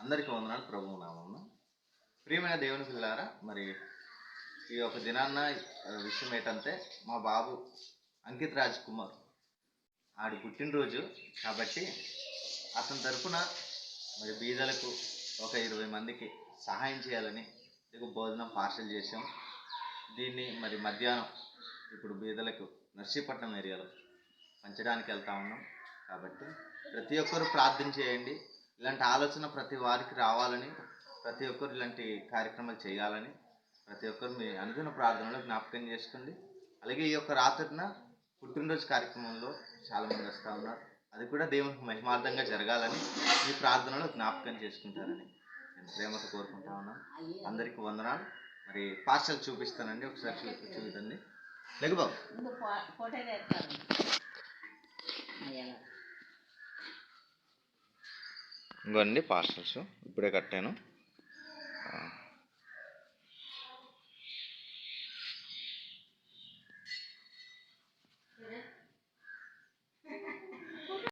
అందరికీ వందనాలు ప్రభువు నామమున. ప్రియమైన దేవుని పిల్లారా, మరి ఈ యొక్క దినాన్న విషయం ఏంటంటే మా బాబు అంకిత్ రాజ్ కుమార్ ఆడి పుట్టినరోజు కాబట్టి అతని తరఫున మరి బీదలకు ఒక 20 మందికి సహాయం చేయాలని భోజనం పార్సల్ చేసాం. దీన్ని మరి మధ్యాహ్నం ఇప్పుడు బీదలకు నర్సీపట్నం ఏరియాలో పంచడానికి వెళ్తా ఉన్నాం. కాబట్టి ప్రతి ఒక్కరు ప్రార్థన చేయండి. ఇలాంటి ఆలోచన ప్రతి వారికి రావాలని, ప్రతి ఒక్కరు ఇలాంటి కార్యక్రమాలు చేయాలని ప్రతి ఒక్కరు మీ అనుదిన ప్రార్థనలో జ్ఞాపకం చేసుకోండి. అలాగే ఈ యొక్క రాత్రిన పుట్టినరోజు కార్యక్రమంలో చాలామంది వస్తూ ఉన్నారు. అది కూడా దేవునికి మహిమార్థంగా జరగాలని మీ ప్రార్థనలో జ్ఞాపకం చేసుకుంటారని నేను ప్రేమతో కోరుకుంటా ఉన్నాను. అందరికీ వందనాలు. మరి పార్సల్ చూపిస్తానండి, ఒకసారి చూడండి. లేక బాబు ఇంకోండి పార్సల్స్ ఇప్పుడే కట్టాను.